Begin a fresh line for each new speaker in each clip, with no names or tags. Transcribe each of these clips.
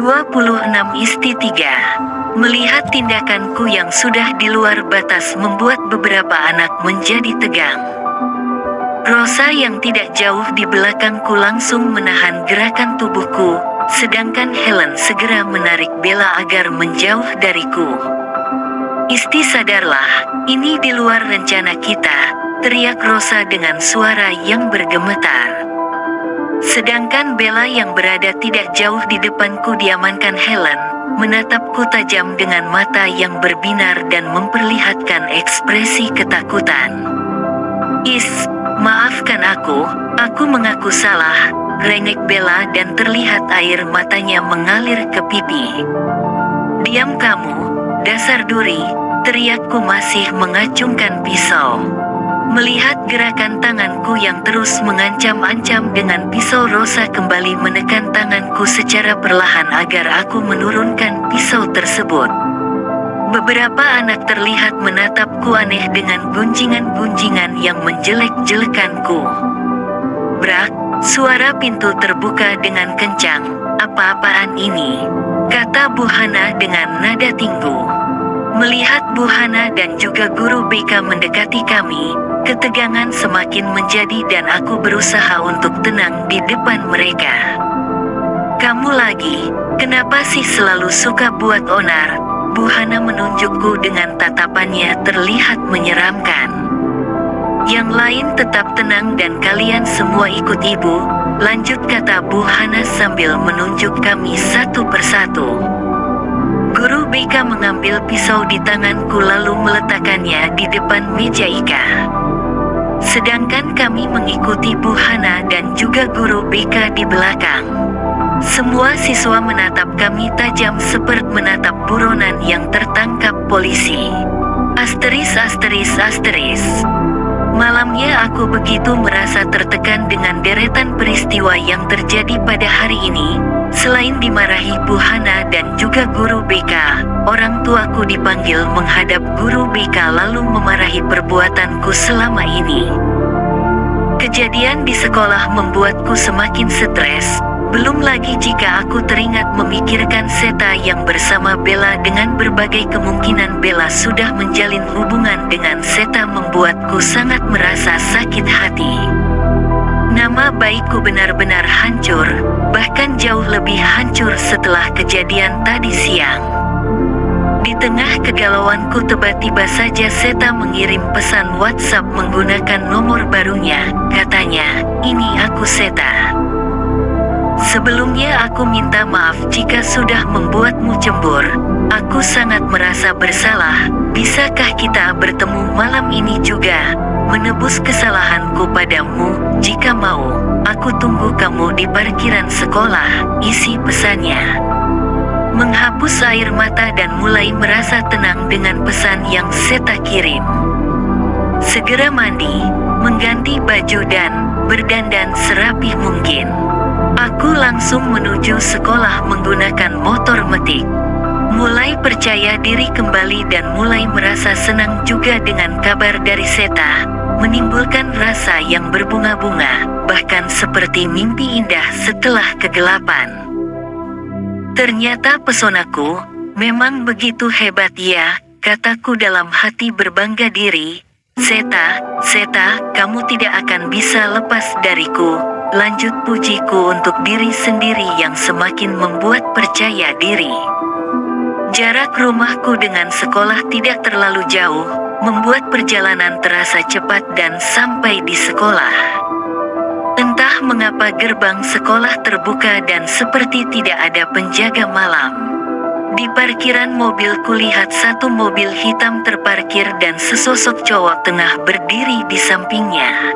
26:3. Melihat tindakanku yang sudah di luar batas membuat beberapa anak menjadi tegang. Rosa yang tidak jauh di belakangku langsung menahan gerakan tubuhku, sedangkan Helen segera menarik Bella agar menjauh dariku. "Isti, sadarlah, ini di luar rencana kita," teriak Rosa dengan suara yang bergemetar. Sedangkan Bella yang berada tidak jauh di depanku diamankan Helen, menatapku tajam dengan mata yang berbinar dan memperlihatkan ekspresi ketakutan. Maafkan aku mengaku salah," rengek Bella dan terlihat air matanya mengalir ke pipi. "Diam kamu, dasar duri," teriakku masih mengacungkan pisau. Melihat gerakan tanganku yang terus mengancam-ancam dengan pisau, Rosa kembali menekan tanganku secara perlahan agar aku menurunkan pisau tersebut. Beberapa anak terlihat menatapku aneh dengan gunjingan-gunjingan yang menjelek-jelekanku. Brak, suara pintu terbuka dengan kencang. "Apa-apaan ini?" kata Bu Hana dengan nada tinggu. Melihat Bu Hana dan juga guru BK mendekati kami, ketegangan semakin menjadi dan aku berusaha untuk tenang di depan mereka. "Kamu lagi, kenapa sih selalu suka buat onar?" Bu Hana menunjukku dengan tatapannya terlihat menyeramkan. "Yang lain tetap tenang dan kalian semua ikut ibu," lanjut kata Bu Hana sambil menunjuk kami satu persatu. Guru BK mengambil pisau di tanganku lalu meletakkannya di depan meja Ika. Sedangkan kami mengikuti Bu Hana dan juga guru BK di belakang. Semua siswa menatap kami tajam seperti menatap buronan yang tertangkap polisi. Asteris. Malamnya aku begitu merasa tertekan dengan deretan peristiwa yang terjadi pada hari ini. Selain dimarahi Bu Hana dan juga guru BK, orang tuaku dipanggil menghadap guru BK lalu memarahi perbuatanku selama ini. Kejadian di sekolah membuatku semakin stres, belum lagi jika aku teringat memikirkan Seta yang bersama Bella. Dengan berbagai kemungkinan Bella sudah menjalin hubungan dengan Seta membuatku sangat merasa sakit hati. Nama baikku benar-benar hancur, bahkan jauh lebih hancur setelah kejadian tadi siang. Di tengah kegalauanku tiba-tiba saja Seta mengirim pesan WhatsApp menggunakan nomor barunya. Katanya, "Ini aku Seta. Sebelumnya aku minta maaf jika sudah membuatmu cembur. Aku sangat merasa bersalah. Bisakah kita bertemu malam ini juga? Menebus kesalahanku padamu, jika mau, aku tunggu kamu di parkiran sekolah," isi pesannya. Menghapus air mata dan mulai merasa tenang dengan pesan yang Seta kirim. Segera mandi, mengganti baju dan berdandan serapih mungkin. Aku langsung menuju sekolah menggunakan motor metik. Mulai percaya diri kembali dan mulai merasa senang juga dengan kabar dari Seta, menimbulkan rasa yang berbunga-bunga, bahkan seperti mimpi indah setelah kegelapan. Ternyata pesonaku memang begitu hebat ya, kataku dalam hati berbangga diri. Seta, kamu tidak akan bisa lepas dariku," lanjut pujiku untuk diri sendiri yang semakin membuat percaya diri. Jarak rumahku dengan sekolah tidak terlalu jauh, membuat perjalanan terasa cepat dan sampai di sekolah. Entah mengapa gerbang sekolah terbuka dan seperti tidak ada penjaga malam. Di parkiran mobil kulihat satu mobil hitam terparkir dan sesosok cowok tengah berdiri di sampingnya.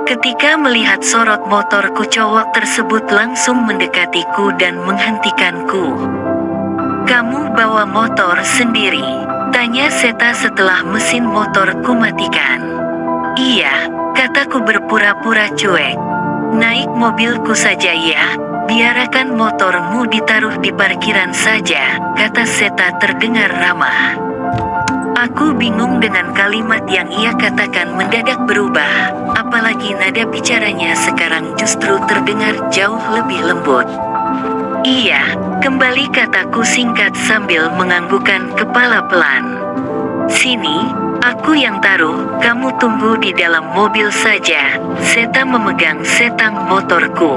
Ketika melihat sorot motorku, cowok tersebut langsung mendekatiku dan menghentikanku. "Kamu bawa motor sendiri?" tanya Seta setelah mesin motorku matikan. "Iya," kataku berpura-pura cuek. "Naik mobilku saja ya, biarkan motormu ditaruh di parkiran saja," kata Seta terdengar ramah. Aku bingung dengan kalimat yang ia katakan mendadak berubah, apalagi nada bicaranya sekarang justru terdengar jauh lebih lembut. "Iya, Kembali, kataku singkat sambil menganggukkan kepala pelan. Sini, aku yang taruh, kamu tunggu di dalam mobil saja. Seta memegang setang motorku.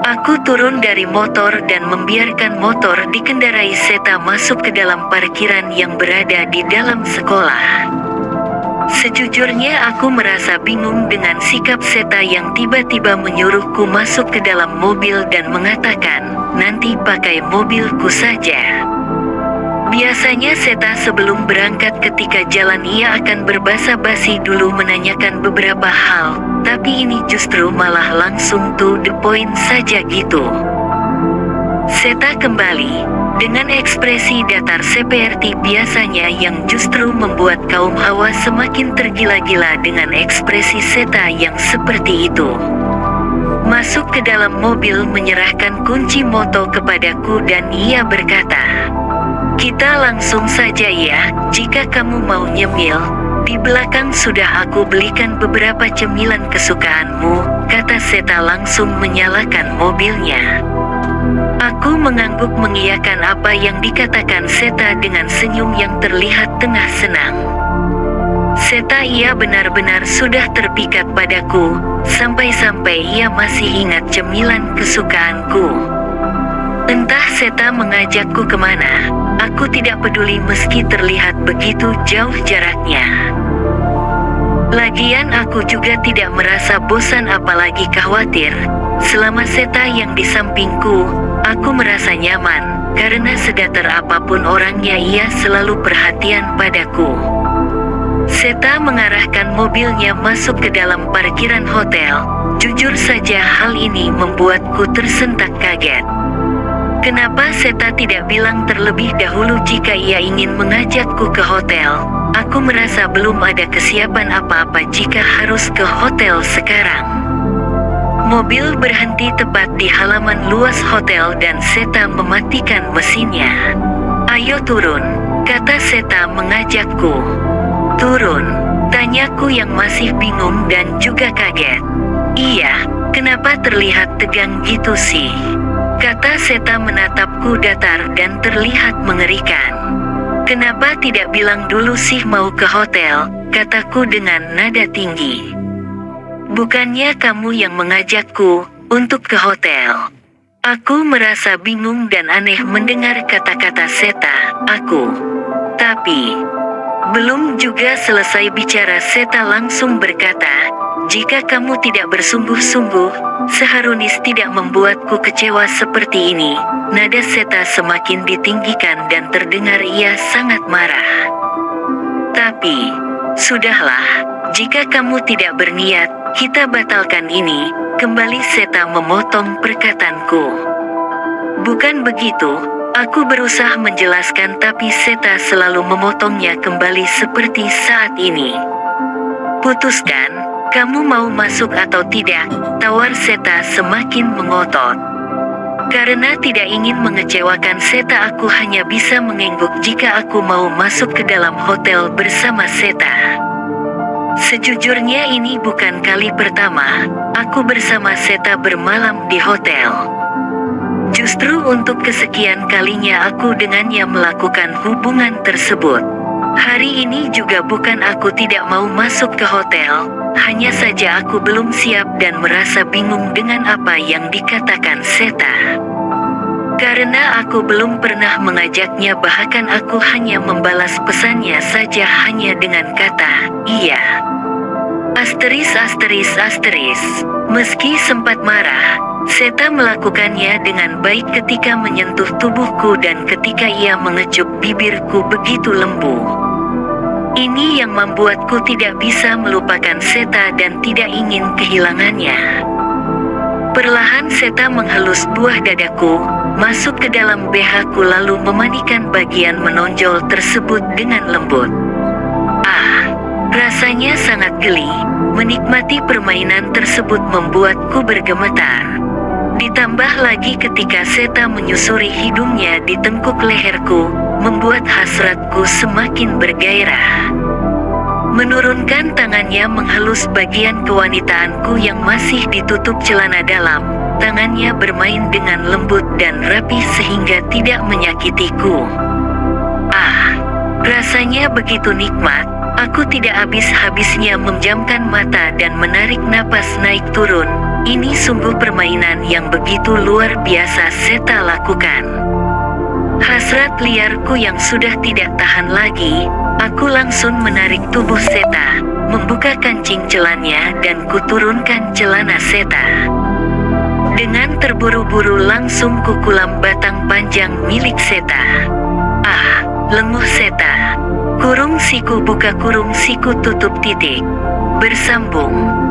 Aku turun dari motor dan membiarkan motor dikendarai Seta masuk ke dalam parkiran yang berada di dalam sekolah. Sejujurnya aku merasa bingung dengan sikap Seta yang tiba-tiba menyuruhku masuk ke dalam mobil dan mengatakan, nanti pakai mobilku saja. Biasanya Seta sebelum berangkat ketika jalan ia akan berbasa-basi dulu menanyakan beberapa hal, tapi ini justru malah langsung to the point saja gitu. Seta kembali, dengan ekspresi datar seperti biasanya yang justru membuat kaum Hawa semakin tergila-gila dengan ekspresi Seta yang seperti itu. Masuk ke dalam mobil menyerahkan kunci moto kepadaku dan ia berkata, kita langsung saja ya, jika kamu mau nyemil, di belakang sudah aku belikan beberapa cemilan kesukaanmu, kata Seta langsung menyalakan mobilnya. Aku mengangguk mengiyakan apa yang dikatakan Seta dengan senyum yang terlihat tengah senang. Seta ia benar-benar sudah terpikat padaku, sampai-sampai ia masih ingat cemilan kesukaanku. Entah Seta mengajakku kemana, aku tidak peduli meski terlihat begitu jauh jaraknya. Lagian aku juga tidak merasa bosan apalagi khawatir. Selama Seta yang di sampingku, aku merasa nyaman, karena sedatar apapun orangnya ia selalu perhatian padaku. Seta mengarahkan mobilnya masuk ke dalam parkiran hotel. Jujur saja hal ini membuatku tersentak kaget. Kenapa Seta tidak bilang terlebih dahulu jika ia ingin mengajakku ke hotel? Aku merasa belum ada kesiapan apa-apa jika harus ke hotel sekarang. Mobil berhenti tepat di halaman luas hotel dan Seta mematikan mesinnya. Ayo turun, kata Seta mengajakku. Turun, tanyaku yang masih bingung dan juga kaget. Iya, kenapa terlihat tegang gitu sih? Kata Seta menatapku datar dan terlihat mengerikan. Kenapa tidak bilang dulu sih mau ke hotel, kataku dengan nada tinggi. Bukannya kamu yang mengajakku untuk ke hotel. Aku merasa bingung dan aneh mendengar kata-kata Seta, aku. Tapi, belum juga selesai bicara Seta langsung berkata, jika kamu tidak bersungguh-sungguh, seharusnya tidak membuatku kecewa seperti ini. Nada Seta semakin ditinggikan dan terdengar ia sangat marah. Tapi, sudahlah, jika kamu tidak berniat, kita batalkan ini, kembali Seta memotong perkataanku. Bukan begitu, aku berusaha menjelaskan tapi Seta selalu memotongnya kembali seperti saat ini. Putuskan. Kamu mau masuk atau tidak? Tawar Seta semakin mengotot. Karena tidak ingin mengecewakan Seta, aku hanya bisa mengangguk jika aku mau masuk ke dalam hotel bersama Seta. Sejujurnya ini bukan kali pertama aku bersama Seta bermalam di hotel. Justru untuk kesekian kalinya aku dengannya melakukan hubungan tersebut. Hari ini juga bukan aku tidak mau masuk ke hotel, hanya saja aku belum siap dan merasa bingung dengan apa yang dikatakan Seta. Karena aku belum pernah mengajaknya, bahkan aku hanya membalas pesannya saja hanya dengan kata, iya. Asteris. Meski sempat marah, Seta melakukannya dengan baik ketika menyentuh tubuhku dan ketika ia mengecup bibirku begitu lembu. Ini yang membuatku tidak bisa melupakan Seta dan tidak ingin kehilangannya. Perlahan Seta menghelus buah dadaku, masuk ke dalam BH-ku lalu memanikan bagian menonjol tersebut dengan lembut. Ah, rasanya sangat geli, menikmati permainan tersebut membuatku bergemetar. Ditambah lagi ketika Seta menyusuri hidungnya di tengkuk leherku, membuat hasratku semakin bergairah. Menurunkan tangannya menghalus bagian kewanitaanku yang masih ditutup celana dalam, Tangannya bermain dengan lembut dan rapi sehingga tidak menyakitiku. Ah, rasanya begitu nikmat. Aku tidak habis-habisnya memejamkan mata dan menarik napas naik turun. Ini sungguh permainan yang begitu luar biasa Seta lakukan. Hasrat liarku yang sudah tidak tahan lagi, aku langsung menarik tubuh Seta, membuka kancing celananya dan kuturunkan celana Seta. Dengan terburu-buru langsung kukulam batang panjang milik Seta. Ah, lenguh Seta. Kurung siku buka kurung siku tutup titik. Bersambung.